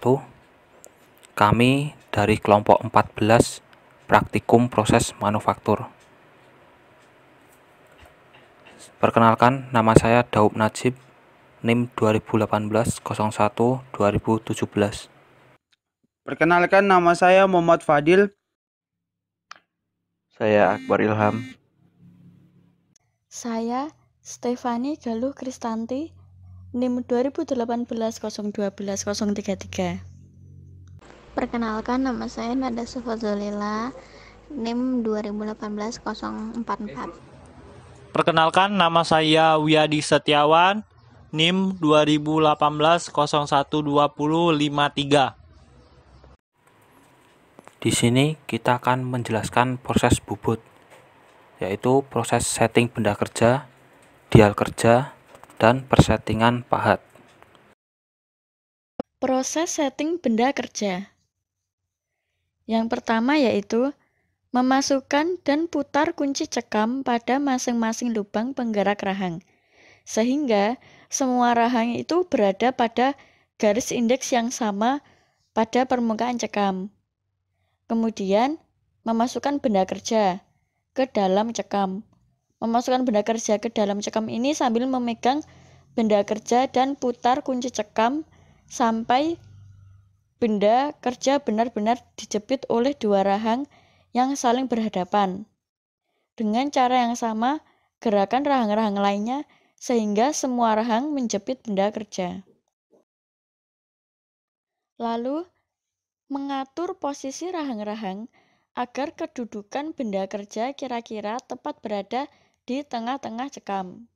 wabarakatuh. Kami dari kelompok 14 Praktikum Proses Manufaktur. Perkenalkan, nama saya Daub Najib, NIM 2018-01-2017. Perkenalkan, nama saya Muhammad Fadil. Saya Akbar Ilham. Saya Stefani Galuh Kristanti, NIM 2018-012-033. Perkenalkan, nama saya Nada Sufadzalila, NIM 2018-044. Perkenalkan, nama saya Wiyadi Setiawan, NIM 2018-01-2053. Di sini kita akan menjelaskan proses bubut, yaitu proses setting benda kerja, dial kerja, dan persettingan pahat. Proses setting benda kerja. Yang pertama yaitu memasukkan dan putar kunci cekam pada masing-masing lubang penggerak rahang, sehingga semua rahang itu berada pada garis indeks yang sama pada permukaan cekam. Kemudian, memasukkan benda kerja ke dalam cekam. Memasukkan benda kerja ke dalam cekam ini sambil memegang benda kerja dan putar kunci cekam sampai benda kerja benar-benar dijepit oleh dua rahang yang saling berhadapan. Dengan cara yang sama, gerakan rahang-rahang lainnya sehingga semua rahang menjepit benda kerja. Lalu, mengatur posisi rahang-rahang agar kedudukan benda kerja kira-kira tepat berada di tengah-tengah cekam.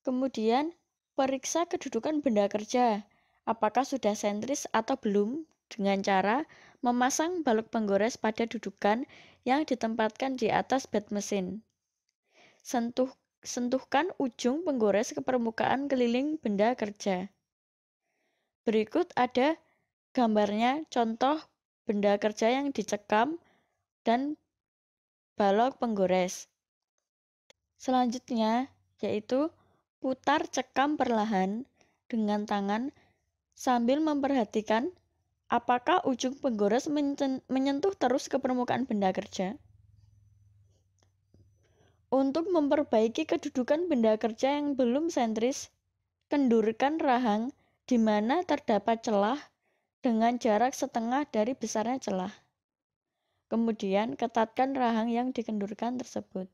Kemudian, periksa kedudukan benda kerja, apakah sudah sentris atau belum, dengan cara memasang balok penggores pada dudukan yang ditempatkan di atas bed mesin. Sentuhkan ujung penggores ke permukaan keliling benda kerja. Berikut ada gambarnya contoh benda kerja yang dicekam dan balok penggores. Selanjutnya yaitu putar cekam perlahan dengan tangan sambil memperhatikan apakah ujung penggores menyentuh terus ke permukaan benda kerja. Untuk memperbaiki kedudukan benda kerja yang belum sentris, kendurkan rahang di mana terdapat celah dengan jarak setengah dari besarnya celah. Kemudian ketatkan rahang yang dikendurkan tersebut.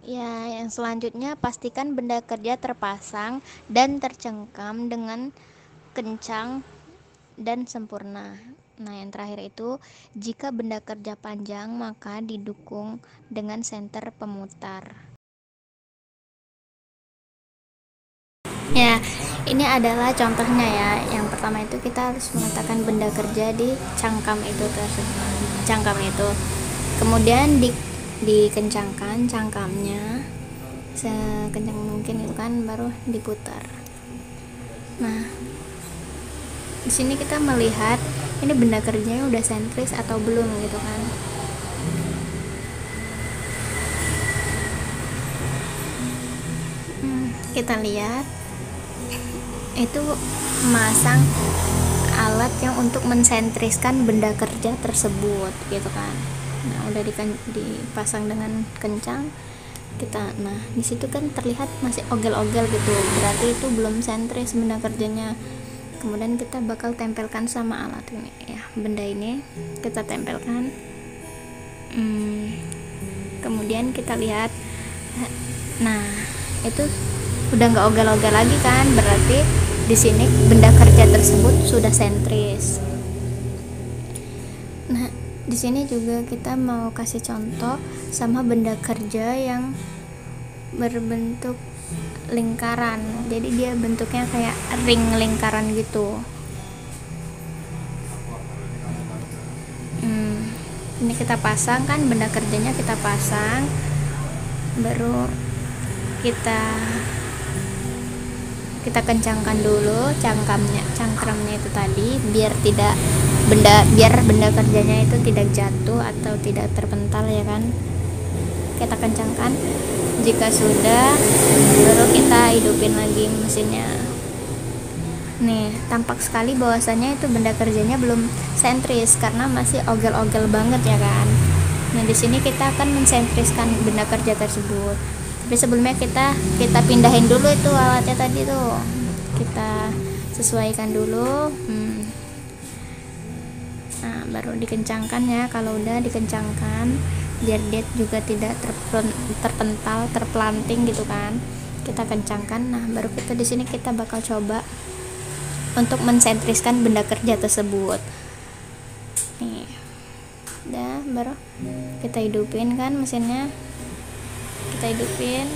Ya, yang selanjutnya pastikan benda kerja terpasang dan tercengkam dengan kencang dan sempurna. Nah, yang terakhir itu, jika benda kerja panjang maka didukung dengan senter pemutar. Ya, ini adalah contohnya ya. Yang pertama itu kita harus meletakkan benda kerja di cangkam itu Kemudian dikencangkan cangkamnya sekencang mungkin itu kan, baru diputar. Nah, di sini kita melihat ini benda kerjanya udah sentris atau belum gitu kan. Kita lihat itu memasang alat yang untuk mensentriskan benda kerja tersebut gitu kan. Nah, udah dipasang dengan kencang. Nah, di situ kan terlihat masih ogel-ogel gitu, berarti itu belum sentris benda kerjanya. Kemudian kita bakal tempelkan sama alat ini ya, benda ini kita tempelkan. Kemudian kita lihat, nah itu udah nggak ogel-ogel lagi kan, berarti di sini benda kerja tersebut sudah sentris. Nah, di sini juga kita mau kasih contoh sama benda kerja yang berbentuk lingkaran. Jadi dia bentuknya kayak ring lingkaran gitu. Ini kita pasang kan, benda kerjanya kita pasang, baru kita kencangkan dulu cangkramnya itu tadi biar benda kerjanya itu tidak jatuh atau tidak terpental ya kan. Kita kencangkan. Jika sudah, baru kita hidupin lagi mesinnya. Nih, tampak sekali bahwasannya itu benda kerjanya belum sentris karena masih ogel-ogel banget ya kan. Nah, di sini kita akan mensentriskan benda kerja tersebut. Tapi sebelumnya kita pindahin dulu itu alatnya tadi tuh. Kita sesuaikan dulu. Nah, baru dikencangkan ya. Kalau udah dikencangkan biar dia juga tidak terpental, terpelanting gitu kan. Kita kencangkan. Nah, baru kita di sini kita bakal coba untuk mensentriskan benda kerja tersebut. Nih, udah, baru kita hidupin kan mesinnya, kita hidupin.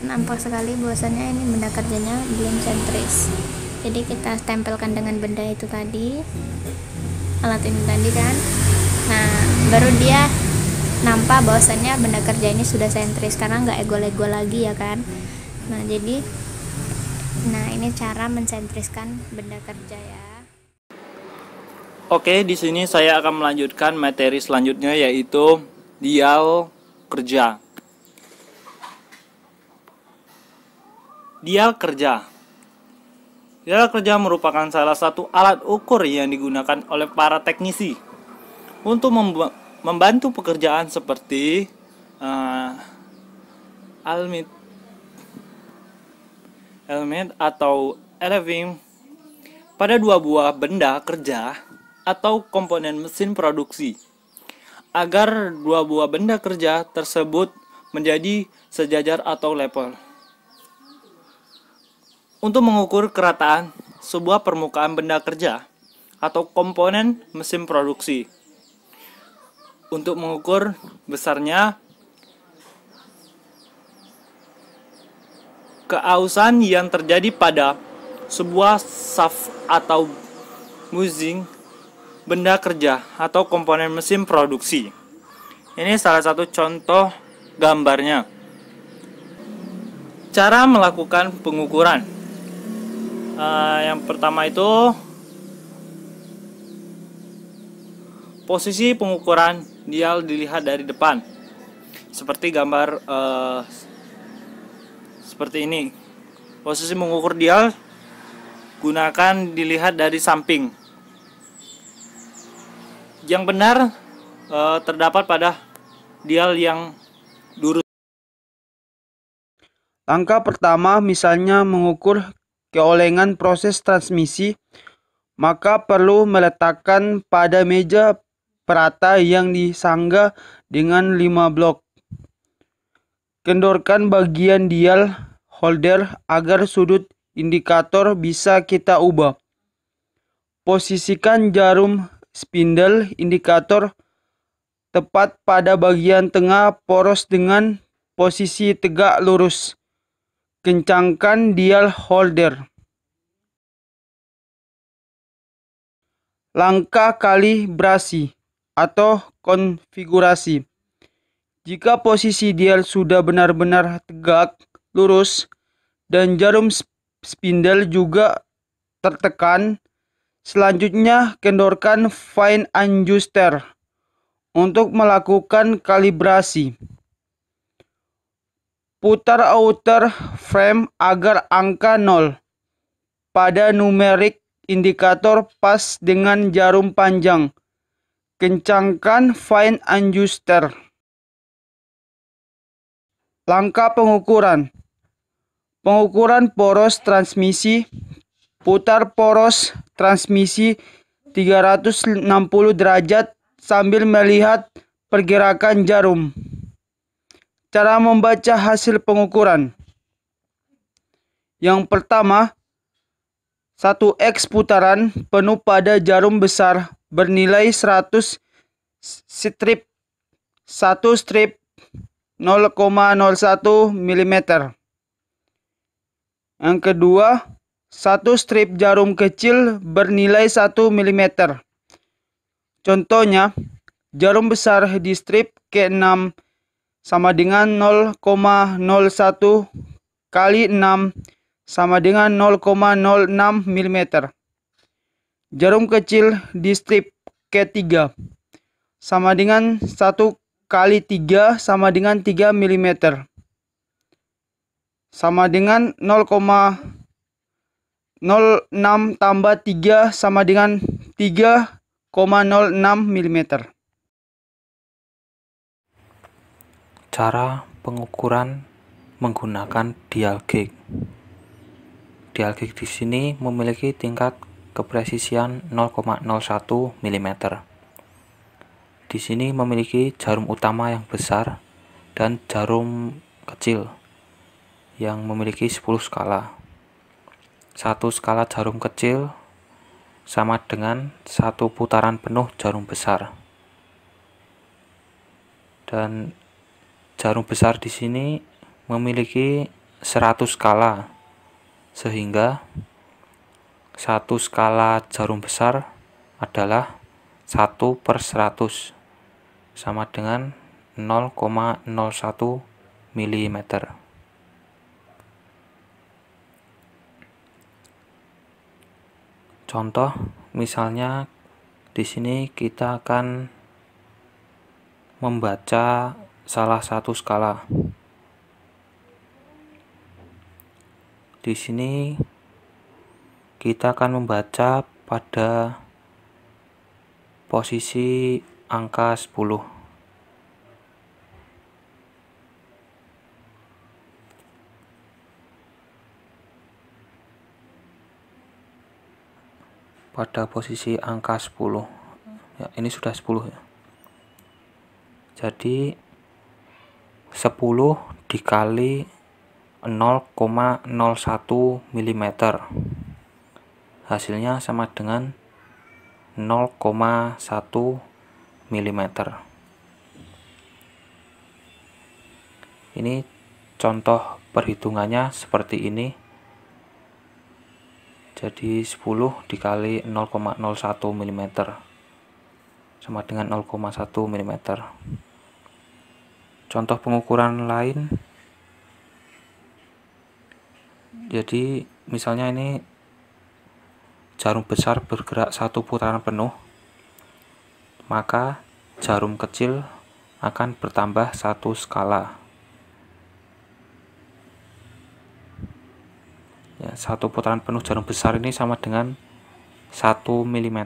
Nampak sekali bahwasannya ini benda kerjanya belum sentris. Jadi kita tempelkan dengan benda itu tadi, alat ini tadi kan. Nah, baru dia nampak bahwasannya benda kerja ini sudah sentris karena nggak ego-ego lagi ya kan. Nah, jadi ini cara mensentriskan benda kerja ya. Oke, di sini saya akan melanjutkan materi selanjutnya yaitu dial kerja. Dial kerja. Dial kerja merupakan salah satu alat ukur yang digunakan oleh para teknisi untuk membantu pekerjaan seperti element atau eleving pada dua buah benda kerja atau komponen mesin produksi agar dua buah benda kerja tersebut menjadi sejajar atau level. Untuk mengukur kerataan sebuah permukaan benda kerja atau komponen mesin produksi. Untuk mengukur besarnya keausan yang terjadi pada sebuah shaft atau housing benda kerja atau komponen mesin produksi. Ini salah satu contoh gambarnya. Cara melakukan pengukuran. Yang pertama itu posisi pengukuran dial dilihat dari depan. Seperti gambar seperti ini. Posisi mengukur dial gunakan dilihat dari samping. Yang benar terdapat pada dial yang lurus. Langkah pertama misalnya mengukur keolengan proses transmisi, maka perlu meletakkan pada meja perata yang disangga dengan 5 blok. Kendorkan bagian dial holder agar sudut indikator bisa kita ubah. Posisikan jarum spindle indikator tepat pada bagian tengah poros dengan posisi tegak lurus. Kencangkan dial holder. Langkah kalibrasi atau konfigurasi. Jika posisi dial sudah benar-benar tegak, lurus, dan jarum spindle juga tertekan, selanjutnya kendorkan fine adjuster untuk melakukan kalibrasi. Putar outer frame agar angka 0 pada numerik indikator pas dengan jarum panjang. Kencangkan fine adjuster. Langkah pengukuran. Pengukuran poros transmisi. Putar poros transmisi 360 derajat sambil melihat pergerakan jarum. Cara membaca hasil pengukuran. Yang pertama, 1x putaran penuh pada jarum besar bernilai 100 strip. 1 strip 0,01 mm. Yang kedua, 1 strip jarum kecil bernilai 1 mm. Contohnya, jarum besar di strip ke6 sama dengan 0,01 kali 6 sama dengan 0,06 mm. Jarum kecil di strip ke3 sama dengan 1 kali 3 sama dengan 3 mm. sama dengan 0,06 tambah 3 sama dengan 3,06 mm. Cara pengukuran menggunakan dial gauge. Dial gauge di sini memiliki tingkat kepresisian 0,01 mm. Di sini memiliki jarum utama yang besar dan jarum kecil yang memiliki 10 skala. Satu skala jarum kecil sama dengan satu putaran penuh jarum besar. Dan jarum besar di sini memiliki 100 skala, sehingga satu skala jarum besar adalah 1/100, sama dengan 0,01 mm. Contoh, misalnya di sini kita akan membaca salah satu skala. Di sini kita akan membaca pada posisi angka 10. Pada posisi angka 10. Ya, ini sudah 10 ya. Jadi 10 dikali 0,01 mm. Hasilnya sama dengan 0,1 mm. Ini contoh perhitungannya seperti ini. Jadi 10 dikali 0,01 mm sama dengan 0,1 mm. Contoh pengukuran lain. Jadi misalnya ini jarum besar bergerak satu putaran penuh, maka jarum kecil akan bertambah satu skala. Ya, satu putaran penuh jarum besar ini sama dengan 1 mm.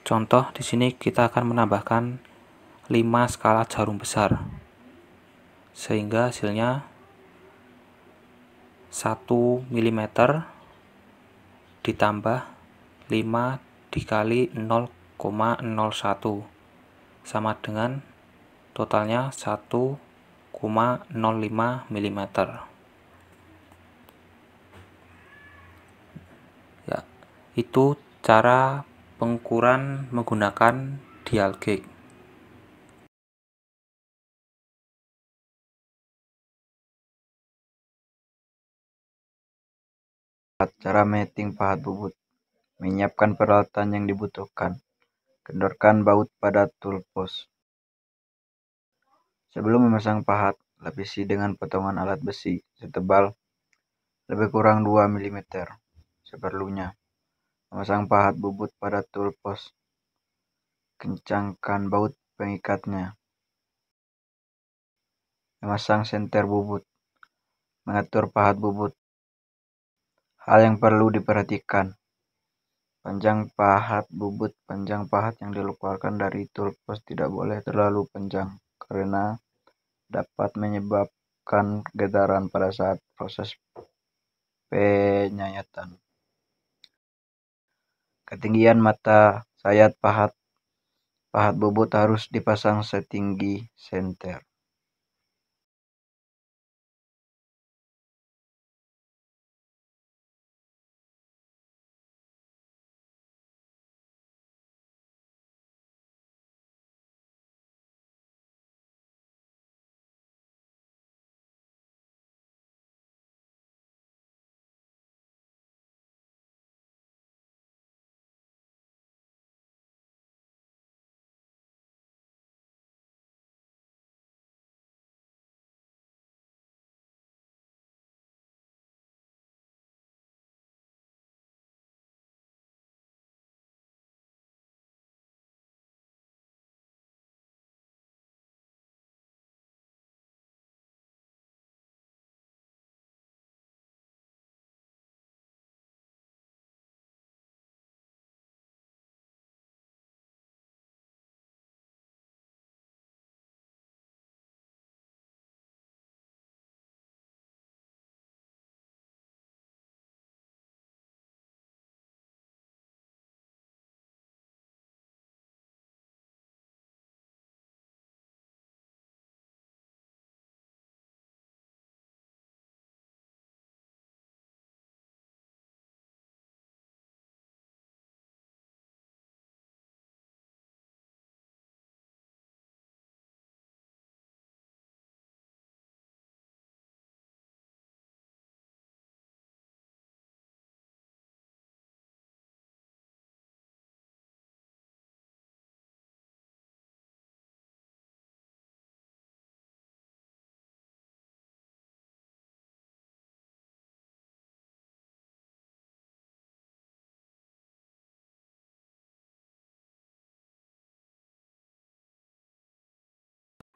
Contoh di sini kita akan menambahkan 5 skala jarum besar, sehingga hasilnya 1 mm ditambah 5 dikali 0,01 sama dengan totalnya 1,05 mm. Ya, itu cara pengukuran menggunakan dial gauge. Cara mating pahat bubut. Menyiapkan peralatan yang dibutuhkan. Kendorkan baut pada toolpost. Sebelum memasang pahat, lapisi dengan potongan alat besi setebal lebih kurang 2 mm seperlunya. Memasang pahat bubut pada toolpost. Kencangkan baut pengikatnya. Memasang senter bubut. Mengatur pahat bubut. Hal yang perlu diperhatikan. Panjang pahat bubut. Panjang pahat yang dikeluarkan dari toolpost tidak boleh terlalu panjang, karena dapat menyebabkan getaran pada saat proses penyayatan. Ketinggian mata sayat pahat bubut harus dipasang setinggi senter.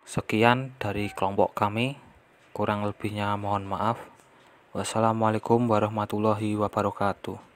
Sekian dari kelompok kami, kurang lebihnya mohon maaf. Wassalamualaikum warahmatullahi wabarakatuh.